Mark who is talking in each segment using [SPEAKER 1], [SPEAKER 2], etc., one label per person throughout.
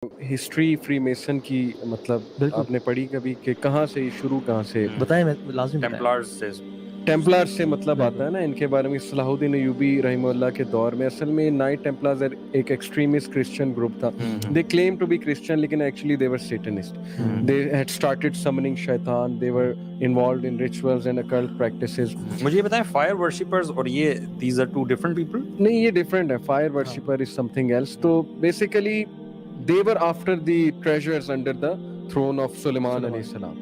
[SPEAKER 1] History free mason की मतलब
[SPEAKER 2] बिल्कुल
[SPEAKER 1] आपने पढ़ी कभी कि कहाँ से ये शुरू कहाँ से
[SPEAKER 2] बताएं, मैं लाजमी बताएं।
[SPEAKER 3] टेम्पलार्स से
[SPEAKER 1] टेम्पलार्स से मतलब
[SPEAKER 2] बिल्कुल।
[SPEAKER 1] आता है ना इनके बारे में। सलाहुद्दीन अय्यूबी रहमतुल्लाह के दौर में असल में नाइट टेम्पलार्स एक एक्सट्रीमिस्ट क्रिश्चियन ग्रुप था। They claim to be Christian लेकिन actually they were Satanist. They had started summoning शैतान, they were involved in rituals and occult practices.
[SPEAKER 3] मुझे ये बताएं, फायर वर्शिपर्स और ये these are two different people?
[SPEAKER 1] नहीं, ये डिफरेंट है। Fire worshipper is something else. तो basically they were after the treasures under the throne of सुलेमान अलैहिस्सलाम।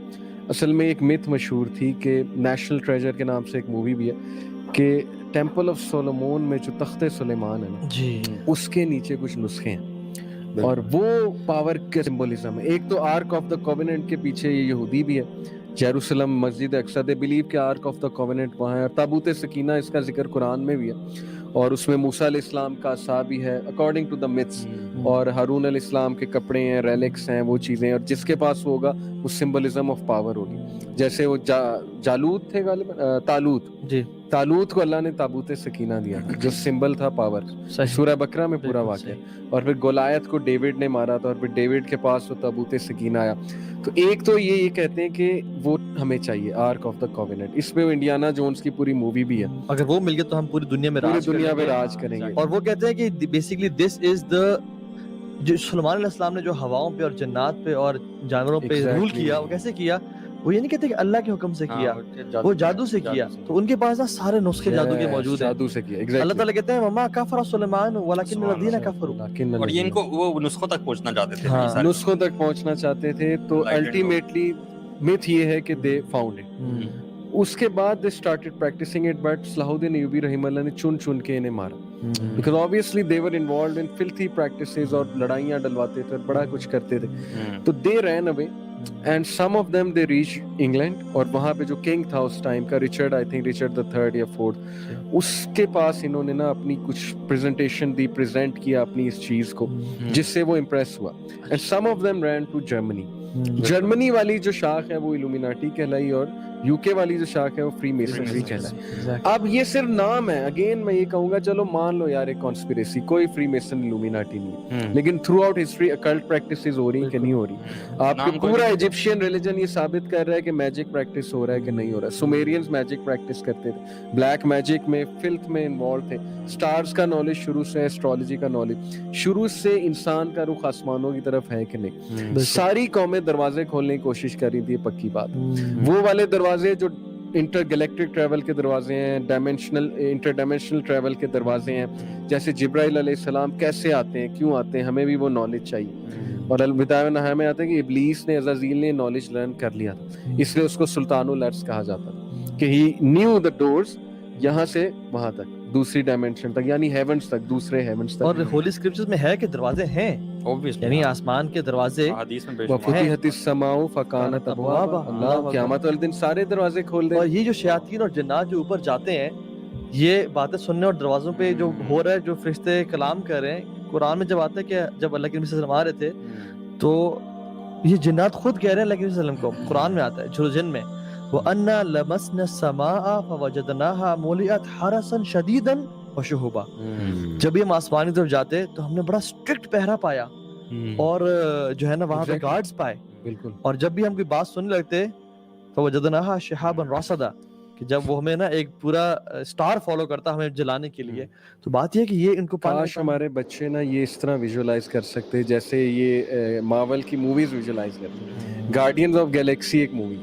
[SPEAKER 1] असल में एक मिथ मशहूर थी कि नेशनल ट्रेजर के नाम से एक मूवी भी है कि टेंपल ऑफ सोलोमन में जो तख्ते सुलेमान है ना
[SPEAKER 2] जी
[SPEAKER 1] उसके नीचे कुछ नुस्खे हैं और वो पावर के सिंबलिज्म है। एक तो आर्क ऑफ द कोवेनेंट के पीछे ये यहूदी भी है, जेरूसलम मस्जिद अक्सा, दे बिलीव के आर्क ऑफ द कोवेनेंट वहाँ है। और ताबूत सकीना इसका जिक्र कुरान में भी है और उसमें मूसा अलैहिस्सलाम का असा भी है अकॉर्डिंग टू द मिथ्स। और हारून अलैहिस्सलाम के कपड़े हैं, रेलिक्स हैं, वो चीज़ें। और जिसके पास वो होगा वो सिंबलिज्म ऑफ पावर होगी। जैसे वो जालूत थे गालिबन, तालूत
[SPEAKER 2] जी
[SPEAKER 1] तालूत को अल्लाह ने ताबूत सकीना दिया जो सिंबल था पावर। सूरह बकरा में पूरा वाक़या। और फिर गोलायत को डेविड ने मारा था और फिर डेविड के पास वो ताबूत सकीना आया। तो एक तो ये कहते हैं कि वो हमें चाहिए आर्क ऑफ द कोवेनेंट। इसमें वो इंडियाना जोन्स की पूरी मूवी भी है।
[SPEAKER 2] अगर वो मिल गया तो हम पूरी दुनिया में
[SPEAKER 1] पूरी
[SPEAKER 2] राज
[SPEAKER 1] दुनिया में
[SPEAKER 2] करेंगे।
[SPEAKER 1] राज करेंगे।
[SPEAKER 2] और वो कहते हैं कि बेसिकली दिस इज द जो सुलेमान अलैहिस्सलाम ने जो हवाओं पे और जन्नात पे और जानवरों पे रूल
[SPEAKER 1] Exactly.
[SPEAKER 2] किया, वो कैसे किया? वो ये नहीं कहते कि अल्लाह के हुक्म से किया, वो जादू से किया। तो उनके पास ना सारे नुस्खे जादू के मौजूद हैं।
[SPEAKER 1] जादू से किया।
[SPEAKER 2] अल्लाह
[SPEAKER 1] Exactly.
[SPEAKER 2] ताला कहते हैं वमा कफर सुलेमान वलाकिन लदीना कफरू।
[SPEAKER 3] और ये इनको वो नुस्खों तक पहुंचना चाहते थे।
[SPEAKER 2] हाँ।
[SPEAKER 3] ये सारे
[SPEAKER 1] नुस्खों तक पहुंचना चाहते थे। तो
[SPEAKER 3] Enlightened
[SPEAKER 1] अल्टीमेटली मिथ ये है कि दे फाउंड इट। उसके बाद they started practising it but सलाहुद्दीन अय्यूबी रहमतुल्लाह ने चुन चुन के इन्हें मारा because obviously they were involved in filthy practices और लड़ाइयां डलवाते थे, बड़ा कुछ करते थे। तो they ran away and some of them they reach England. और वहां पे जो किंग था उस टाइम का Richard, I think Richard the third या फोर्थ, उसके पास इन्होंने ना अपनी कुछ प्रेजेंटेशन दी, प्रेजेंट किया अपनी इस चीज को जिससे वो इम्प्रेस हुआ। And some of them ran to Germany. Germany वाली जो शाख है वो इल्यूमिनाटी कहलाई और यूके वाली जो शाख है वो फ्री मेसनरी कहलाई। अब ये सिर्फ नाम है। अगेन मैं ये कहूंगा चलो मान लो यार एक कॉन्स्पिरेसी, कोई फ्री मेसन इल्यूमिनाटी नहीं है, लेकिन through out history occult practices हो रही कि नहीं हो रही। आपके पूरा इजिप्शियन रिलीजन ये साबित कर रहा है कि मैजिक प्रैक्टिस हो रहा है कि नहीं हो रहा है। सुमेरियंस मैजिक प्रैक्टिस करते थे, ब्लैक मैजिक में, फिल्थ में इन्वॉल्व थे। स्टार्स का नॉलेज शुरू से, एस्ट्रोलॉजी का नॉलेज शुरू से, इंसान का रुख आसमानों की तरफ है कि नहीं। सारी कौमें दरवाजे खोलने की कोशिश कर रही थी, पक्की बात। वो वाले दरवाजे जो इंटरगैलेक्टिक ट्रैवल के दरवाजे हैं, डायमेंशनल इंटरडायमेंशनल ट्रैवल के दरवाजे हैं, जैसे जिब्राइल अलैहिस्सलाम कैसे आते हैं, क्यों आते हैं, हमें भी वो नॉलेज चाहिए। और अलविदा व नहा में आता है कि इब्लीस ने, अज़ाज़ील ने नॉलेज लर्न कर लिया था, इसलिए उसको सुल्तानुल अर्श कहा जाता था कि ही न्यू द डोर्स, यहाँ से वहां तक, दूसरी डायमेंशन तक, यानी हेवंस तक, दूसरे हेवंस तक।
[SPEAKER 2] और होली स्क्रिप्चर्स में है कि दरवाजे हैं,
[SPEAKER 3] ऑब्वियसली,
[SPEAKER 2] यानी आसमान के दरवाजे।
[SPEAKER 3] हदीस में
[SPEAKER 1] वफ़ुतिहतिस समाउ फ़कानत अबवाबा। अल्लाह क़यामत वाले दिन सारे दरवाजे खोल दे।
[SPEAKER 2] और ये जो शयातीन और जिन्नात जो ऊपर जाते हैं, ये बातें सुनने और दरवाजों पे जो हो रहा है, जो फरिश्ते कलाम कर रहे हैं, कुरान में जब आता है कि जब अल्लाह के नबी सल्लल्लाहु अलैहि वसल्लम आ रहे थे तो ये जिन्नात खुद कह रहे हैं अल्लाह के नबी सल्लल्लाहु अलैहि वसल्लम को, कुरान में आता है जो जिन में वो अन्ना लमसना समाअ फवजदनाहा मुलिअत हरसन शदीदन व शुहुबा। जब ये हम आसमानी तरफ जाते तो हमने बड़ा स्ट्रिक्ट पहरा पाया और जो है ना वहां पे गार्ड्स पाए।
[SPEAKER 1] बिल्कुल।
[SPEAKER 2] और जब भी हम कोई बात सुनने लगते फवजदनाहा शिहाबन रसदा, कि जब वो हमें ना एक पूरा स्टार फॉलो करता हमें जलाने के लिए। तो बात ये है कि ये इनको
[SPEAKER 1] काश हमारे बच्चे ना ये इस तरह विजुअलाइज कर सकते जैसे ये मार्वल की मूवीज विजुअलाइज करते हैं। गार्डियंस ऑफ गैलेक्सी एक मूवी,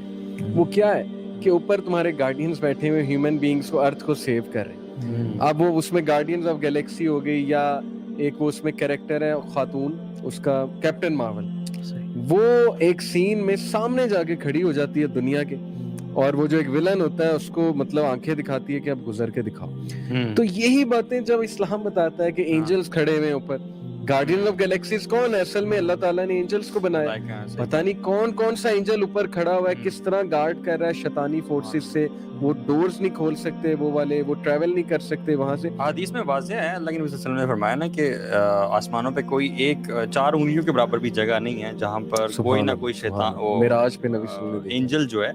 [SPEAKER 1] वो क्या है कि ऊपर तुम्हारे गार्डियंस बैठे हुए ह्यूमन बीइंग्स को, अर्थ को सेव कर रहे हैं। अब वो उसमें गार्डियंस ऑफ गैलेक्सी हो गई, या एक वो उसमें कैरेक्टर है खातून, उसका कैप्टन मार्वल, वो एक सीन में सामने जाके खड़ी हो जाती है दुनिया के, और वो जो एक विलन होता है उसको मतलब आंखें दिखाती है कि अब गुजर के दिखाओ। तो यही बातें जब इस्लाम बताता है कि एंजल्स खड़े हुए हैं ऊपर, गार्डियन ऑफ गैलेक्सीज कौन है? असल में अल्लाह ताला ने एंजल्स को बनाया। पता नहीं कौन कौन सा एंजल ऊपर खड़ा हुआ है, किस तरह गार्ड कर रहा है शैतानी फोर्सेस से। वो डोर्स नहीं खोल सकते, वो वाले, वो ट्रैवल नहीं कर सकते वहां से।
[SPEAKER 3] हदीस में वाज़ेह है, अल्लाह के नबी सल्लल्लाहु अलैहि वसल्लम ने फरमाया ना कि आसमानों पे कोई एक 4 उंगलियों के बराबर भी जगह नहीं है जहां पर कोई ना कोई शैतान, वो
[SPEAKER 1] मिराज पे नबी सल्लल्लाहु अलैहि वसल्लम
[SPEAKER 3] एंजल जो है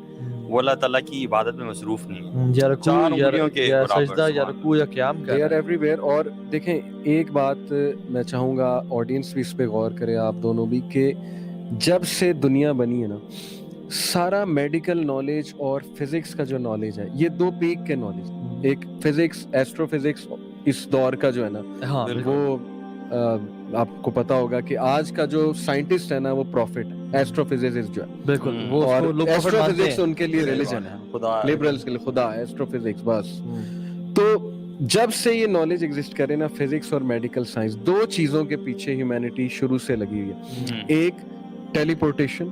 [SPEAKER 3] وہ اللہ تعالیٰ کی عبادت میں مصروف نہیں ہے.
[SPEAKER 2] یا رکوع
[SPEAKER 3] 4 انگلیوں کے
[SPEAKER 2] یا
[SPEAKER 3] برابر.
[SPEAKER 2] سجدہ یا رکوع یا قیام
[SPEAKER 1] دے
[SPEAKER 2] کر
[SPEAKER 1] آر ایوری ویئر. اور دیکھیں ایک بات میں چاہوں گا آڈینس بھی اس پہ غور کرے, آپ دونوں بھی, کہ جب سے دنیا بنی ہے نا, سارا میڈیکل نالج اور فزکس کا جو نالج ہے, یہ 2 پیک کے نالج. ایک فزکس, ایسٹرو فزکس اس دور کا جو ہے نا,
[SPEAKER 2] ہاں
[SPEAKER 1] وہ آپ کو پتا ہوگا کہ آج کا جو سائنٹسٹ ہے نا وہ پروفٹ ہے, ایسٹرو فزسسٹ جو ہے.
[SPEAKER 2] بالکل, وہ اس
[SPEAKER 1] اور
[SPEAKER 2] کو لوگ
[SPEAKER 1] ایسٹرو
[SPEAKER 2] prophet مانتے
[SPEAKER 1] فزکس
[SPEAKER 2] ہیں.
[SPEAKER 1] ان کے لیے ریلیجن ہے,
[SPEAKER 3] خدا
[SPEAKER 1] لبرلز کے لیے خدا, ایسٹرو فزکس بس. تو جب سے یہ نالج ایگزسٹ کرے نا, فزکس اور میڈیکل سائنس, 2 چیزوں کے پیچھے ہیومینٹی شروع سے لگی ہوئی ہے. ایک ٹیلی پورٹیشن,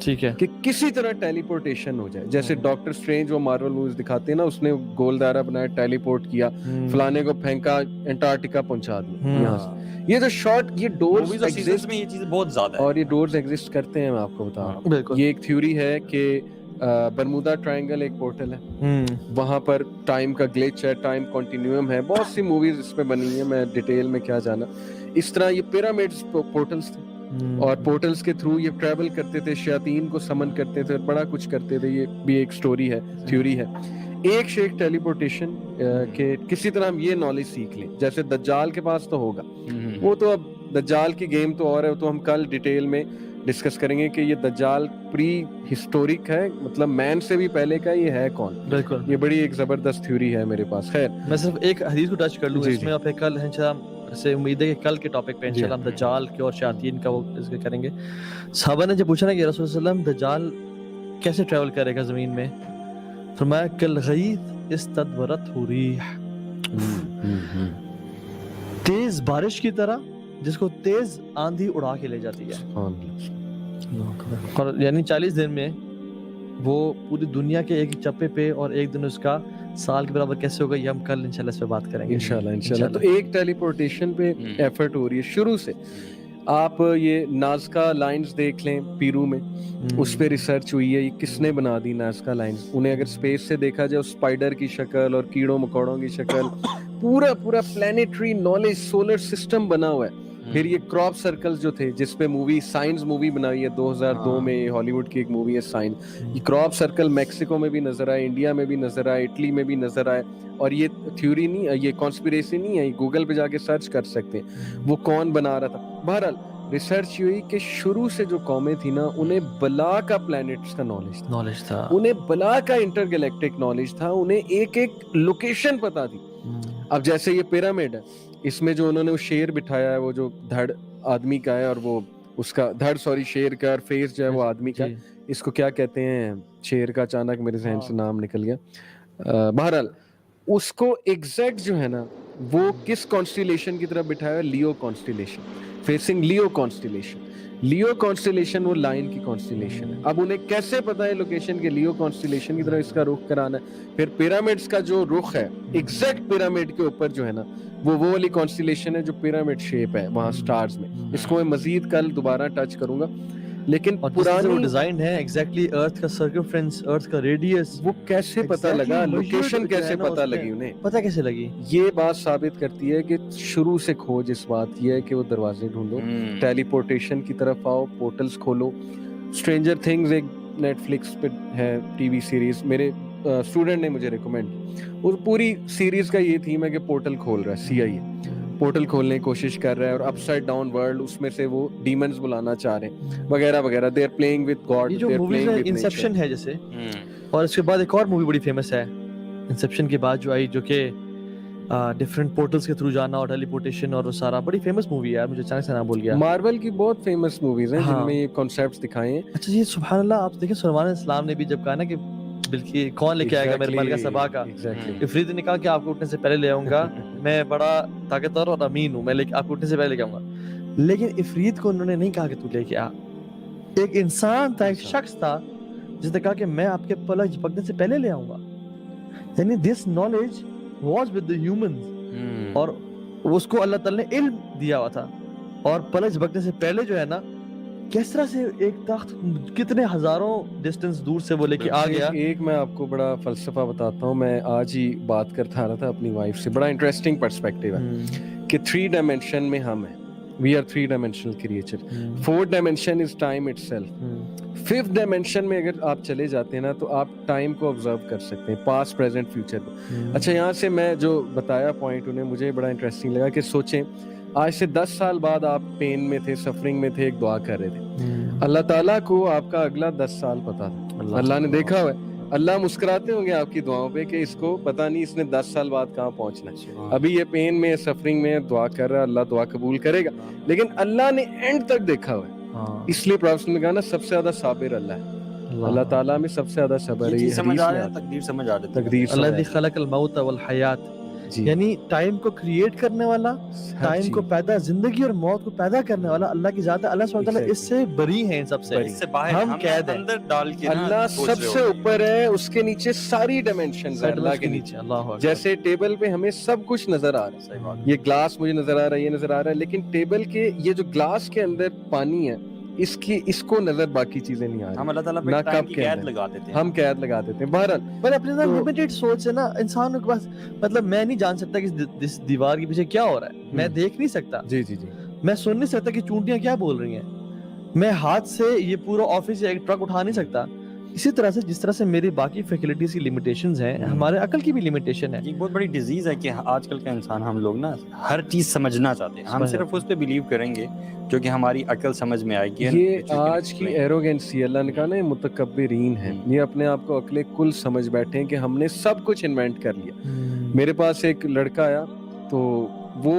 [SPEAKER 2] ٹھیک ہے,
[SPEAKER 1] کہ کسی طرح ٹیلی پورٹیشن ہو جائے. جیسے ڈاکٹر اسٹرینج وہ مارول موویز دکھاتے ہیں نا, اس نے گول دائرہ بنایا, ٹیلی پورٹ کیا, فلانے کو پھینکا, انٹارکٹیکا پہنچا دیا یہاں سے. یہ جو شارٹ, یہ ڈورز
[SPEAKER 3] موویز اور سیزنز
[SPEAKER 1] ایگزسٹ,
[SPEAKER 3] میں یہ چیزیں بہت زیادہ ہے.
[SPEAKER 1] اور یہ ڈورز ایگزسٹ کرتے ہیں, میں آپ کو بتا رہا ہوں.
[SPEAKER 2] بالکل.
[SPEAKER 1] یہ ایک تھیوری ہے کہ برمودا ٹرائنگل ایک پورٹل ہے, وہاں پر ٹائم کا گلیچ ہے, ٹائم کنٹینیوم ہے. بہت سی موویز اس پہ بنی ہیں, میں ڈیٹیل میں کیا جانا. اس طرح یہ پیرامڈز پورٹلز تھے, اور پورٹلز کے تھرو یہ ٹریول کرتے تھے, شیاطین کو سمن کرتے تھے, بڑا کچھ کرتے تھے. یہ بھی ایک سٹوری ہے, تھیوری ہے. ایک شیخ ٹیلی پورٹیشن, کہ کسی طرح ہم یہ نالج سیکھ لیں. جیسے دجال کے پاس تو ہوگا, وہ تو اب دجال کی گیم تو اور ہے, تو ہم کل ڈیٹیل میں ڈسکس کریں گے کہ یہ دجال پری ہسٹورک ہے, مطلب مین سے بھی پہلے کا, یہ ہے کون.
[SPEAKER 2] بالکل,
[SPEAKER 1] یہ بڑی ایک زبردست تھیوری ہے میرے پاس. خیر,
[SPEAKER 2] میں صرف ایک حدیث کو ٹچ کر لوں
[SPEAKER 1] جی
[SPEAKER 2] اس میں, اور پھر کل انشاءاللہ سے امید ہے کہ کل کے ٹاپک پہ انشاءاللہ ہم دجال کے اور شیاطین کا وہ ذکر کریں گے. صحابہ نے جب پوچھا نا کہ رسول اللہ صلی اللہ علیہ وسلم دجال کیسے ٹریول کرے گا زمین میں, فرمایا کل غیث استدبرت ریح, تیز بارش کی طرح جس کو تیز آندھی اڑا کے لے جاتی ہے. اور یعنی 40 دن میں وہ پوری دنیا کے ایک چپے پہ, اور ایک دن اس کا سال کے برابر کیسے ہوگا, یہ ہم کل انشاءاللہ اس پہ بات کریں گے
[SPEAKER 1] انشاءاللہ. تو ایک ٹیلی پورٹیشن پہ ایفرٹ ہو رہی ہے شروع سے. آپ یہ نازکا لائنز دیکھ لیں پیرو میں, اس پہ ریسرچ ہوئی ہے. یہ کس نے بنا دی نازکا لائنز؟ انہیں اگر اسپیس سے دیکھا جائے, اسپائڈر کی شکل اور کیڑوں مکوڑوں کی شکل, پورا پلانیٹری نالج, سولر سسٹم بنا ہوا ہے. پھر یہ کراپ سرکلز جو تھے, جس پہ مووی سائنس مووی بنائی ہے 2002 میں, ہالی ووڈ کی ایک مووی ہے سائنس. یہ کراپ سرکل میکسیکو میں بھی نظر آئے, انڈیا میں بھی نظر آئے, اٹلی میں بھی نظر آئے. اور یہ تھیوری نہیں, یہ کانسپیریسی نہیں ہے, گوگل پہ جا کے سرچ کر سکتے ہیں وہ کون بنا رہا تھا. بہرحال ریسرچ ہوئی کہ شروع سے جو قومیں تھیں نا, انہیں بلا کا پلانٹس کا نالج تھا, انہیں بلا کا انٹر گلیکٹک نالج تھا, انہیں ایک ایک لوکیشن پتا تھی. اب جیسے یہ پیرامڈ ہے, اس میں جو انہوں نے وہ شیر بٹھایا ہے, وہ جو دھڑ آدمی کا ہے, اور وہ اس کا دھڑ شیر کا, اور فیس جو ہے وہ آدمی کا, اس کو کیا کہتے ہیں, شیر کا اچانک میرے ذہن سے نام نکل گیا. بہرحال اس کو ایگزیکٹ جو ہے نا, وہ کس کانسٹیلیشن کی طرف بٹھایا ہے, لیو کانسٹیلیشن, فیسنگ لیو کانسٹیلیشن. لیو کانسٹیلیشن وہ لائن کی کانسٹیلیشن ہے. اب انہیں کیسے پتا ہے لوکیشن کے لیو کانسٹیلیشن کی طرف اس کا رخ کرانا ہے. پھر پیرامڈس کا جو رخ ہے, ایگزیکٹ پیرامڈ کے اوپر جو ہے نا, وہ والی کانسٹیلیشن ہے جو پیرامڈ شیپ ہے وہاں سٹارز میں. اس کو میں مزید کل دوبارہ ٹچ کروں گا. لیکن
[SPEAKER 2] پرانی ڈیزائن ہے ایگزیکٹلی ارتھ کا سرکمفرنس, ارتھ کا ریڈیس,
[SPEAKER 1] وہ کیسے پتہ لگا, لوکیشن کیسے پتہ لگی انہیں,
[SPEAKER 2] پتہ کیسے لگی.
[SPEAKER 1] یہ بات ثابت کرتی ہے کہ شروع سے کھوج اس بات کی ہے کہ وہ دروازے ڈھونڈو, ٹیلی پورٹیشن کی طرف آؤ, پورٹلز کھولو. اسٹرینجر تھنگز ایک نیٹ فلکس پہ ہے ٹی وی سیریز, میرے اسٹوڈنٹ نے مجھے ریکمینڈ, اور پوری سیریز کا یہ تھیم ہے کہ پورٹل کھول رہا ہے, CIA پورٹل کھولنے کی کوشش کر رہا ہے, اور اپ سائڈ ڈاؤن ورلڈ, اس میں سے وہ ڈیمنز بلانا چاہ رہے ہیں وغیرہ وغیرہ. They are playing with God.
[SPEAKER 2] یہ جو موویز ہے انسیپشن ہے جیسے, اور اس کے بعد ایک اور مووی بڑی فیمس ہے انسیپشن کے بعد جو آئی, جو کہ ڈفرنٹ پورٹلز کے تھرو جانا اور ٹیلی پورٹیشن, اور وہ سارا بڑی فیمس مووی ہے. مجھے اچانک سے نام بھول گیا.
[SPEAKER 1] مارول کی بہت فیمس موویز ہیں جن میں یہ کانسیپٹس دکھائے ہیں.
[SPEAKER 2] اچھا یہ سبحان اللہ, آپ دیکھیں سلیمان علیہ السلام نے بھی جب کہا نا کہ بلکہ کون لے کے آئے گا میرے ملکہ سبا کا, افریت نے کہا کہ آپ کو اٹھنے سے پہلے لے آؤں گا, میں بڑا طاقتور اور امین ہوں, میں آپ کو اٹھنے سے پہلے لے کے آؤں گا. لیکن افریت کو انہوں نے نہیں کہا کہ تو لے کے آ. ایک انسان تھا, ایک شخص تھا جس نے کہا کہ میں آپ کے پلک جھپکنے سے پہلے لے آؤں گا. یعنی this knowledge was with the humans, اور اس کو اللہ تعالی نے علم دیا ہوا تھا. اور پلک جھپکنے سے پہلے جو ہے نا, کس طرح سے ایک تخت کتنے ہزاروں ڈسٹنس دور سے وہ لے کے آ گیا.
[SPEAKER 1] ایک میں آپ کو بڑا فلسفہ بتاتا ہوں, میں آج ہی بات کرتا رہا تھا اپنی وائف سے, بڑا انٹرسٹنگ پرسپیکٹیو ہے کہ 3 ڈائمینشن میں ہم ہیں, we are 3-dimensional creature. 4th dimension is time itself. 5th dimension में अगर आप चले जाते हैं ना तो आप टाइम को ऑब्जर्व कर सकते हैं, पास्ट प्रेजेंट फ्यूचर को. अच्छा, यहाँ से मैं जो बताया पॉइंट उन्हें मुझे बड़ा इंटरेस्टिंग लगा कि सोचें आज से 10 साल बाद आप पेन में थे, सफरिंग में थे, एक दुआ कर रहे थे. अल्लाह ताला को आपका अगला 10 साल पता था. अल्लाह ने देखा हुआ है. अल्लाह मुस्कुराते होंगे आपकी दुआओं पे कि इसको पता नहीं इसने 10 साल बाद कहाँ पहुंचना है. अभी ये पेन में, सफरिंग में दुआ कर रहा है, अल्लाह दुआ कबूल करेगा. लेकिन अल्लाह ने एंड तक देखा हुआ है. इसलिए प्रॉफेट ने कहा ना सबसे ज्यादा साबिर अल्लाह है. अल्लाह ताला में सबसे ज्यादा सब्र है. ये
[SPEAKER 3] समझ आ
[SPEAKER 1] हदीस में
[SPEAKER 3] रहा है,
[SPEAKER 1] आता है.
[SPEAKER 3] तकदीर समझ आ रही है.
[SPEAKER 1] तकदीर से
[SPEAKER 2] अल्लाह खलकल मौत वल हयात,
[SPEAKER 1] जी.
[SPEAKER 2] यानी टाइम को क्रिएट करने वाला,
[SPEAKER 1] हर
[SPEAKER 2] टाइम को
[SPEAKER 1] चीज.
[SPEAKER 2] पैदा, जिंदगी और मौत को पैदा करने वाला अल्लाह की जात है. अल्लाह सुब्हानहू व तआला
[SPEAKER 1] Exactly.
[SPEAKER 2] इससे बरी है, इन सबसे.
[SPEAKER 1] बरी.
[SPEAKER 3] इससे बाहर
[SPEAKER 2] हम
[SPEAKER 3] हम
[SPEAKER 2] कैद हैं.
[SPEAKER 3] अंदर डाल के ना
[SPEAKER 1] अल्लाह
[SPEAKER 3] सोच रहे
[SPEAKER 1] सबसे
[SPEAKER 3] होते हैं.
[SPEAKER 1] ऊपर है, उसके नीचे सारी डायमेंशन है अल्लाह के नीचे.
[SPEAKER 2] अल्लाह अकबर.
[SPEAKER 1] जैसे टेबल पे हमें सब कुछ नजर आ रहा है.
[SPEAKER 3] सही बात.
[SPEAKER 1] ये ग्लास मुझे नजर आ रहा है, ये नजर आ रहा है, लेकिन टेबल के ये जो ग्लास के अंदर पानी है इसको नजर बाकी चीजें नहीं आ रही.
[SPEAKER 3] हम अल्लाह ताला
[SPEAKER 1] ना
[SPEAKER 3] पे टाइम
[SPEAKER 1] कब
[SPEAKER 3] की
[SPEAKER 1] के
[SPEAKER 3] कैद
[SPEAKER 1] अंदर.
[SPEAKER 3] लगा देते हैं.
[SPEAKER 1] हम कैद लगा देते हैं. बहरहाल
[SPEAKER 2] पर अपने अंदर
[SPEAKER 1] तो-
[SPEAKER 2] लिमिटेड सोच है ना इंसानों के पास. मतलब मैं नहीं जान सकता कि इस दीवार के पीछे क्या हो रहा है. मैं देख नहीं सकता,
[SPEAKER 1] जी जी जी.
[SPEAKER 2] मैं सुन नहीं सकता कि चूंटियां क्या बोल रही हैं. मैं हाथ से ये पूरा ऑफिस या एक ट्रक उठा नहीं सकता. इसी तरह से जिस तरह से मेरी बाकी फैसिलिटीज की लिमिटेशंस हैं, हमारे अकल की भी लिमिटेशन है.
[SPEAKER 3] ये बहुत बड़ी डिजीज है कि आजकल का इंसान, हम लोग ना हर चीज समझना चाहते हैं. हम
[SPEAKER 2] समझ
[SPEAKER 3] सिर्फ उस पे बिलीव करेंगे जो कि हमारी अकल समझ में आएगी.
[SPEAKER 1] ये आज की एरोगेंसी, अल्लाह ने कहा ना, ये मुतकब्बिरीन है. ये अपने आप को अक्ले कुल समझ बैठे हैं कि हमने सब कुछ इन्वेंट कर लिया. मेरे पास एक लड़का आया तो वो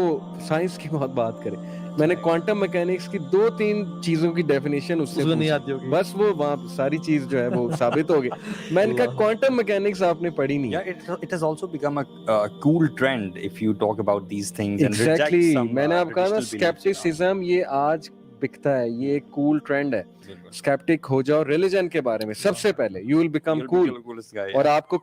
[SPEAKER 1] साइंस की बहुत बात करे. मैंने क्वांटम मैकेनिक्स की 2-3 चीजों की डेफिनेशन उससे
[SPEAKER 2] उसको नहीं
[SPEAKER 1] पूछी.
[SPEAKER 2] आती होगी.
[SPEAKER 1] बस वो वहाँ सारी चीज जो है वो साबित हो गई. मैंने कहा क्वांटम मैकेनिक्स आपने पढ़ी नहीं.
[SPEAKER 3] Yeah, it has also become a cool trend if you talk about these things and reject
[SPEAKER 1] exactly.
[SPEAKER 3] some
[SPEAKER 1] मैंने आपको कहा ना,
[SPEAKER 3] traditional beliefs.
[SPEAKER 1] स्केप्टिसिज्म ये आज बिकता है, ये एक कूल ट्रेंड है.
[SPEAKER 3] बिल्कुल.
[SPEAKER 1] स्केप्टिक हो जाओ रिलीजन के बारे में सबसे पहले, you will become
[SPEAKER 3] You'll be
[SPEAKER 1] cool.
[SPEAKER 3] the coolest guy.
[SPEAKER 1] और आपको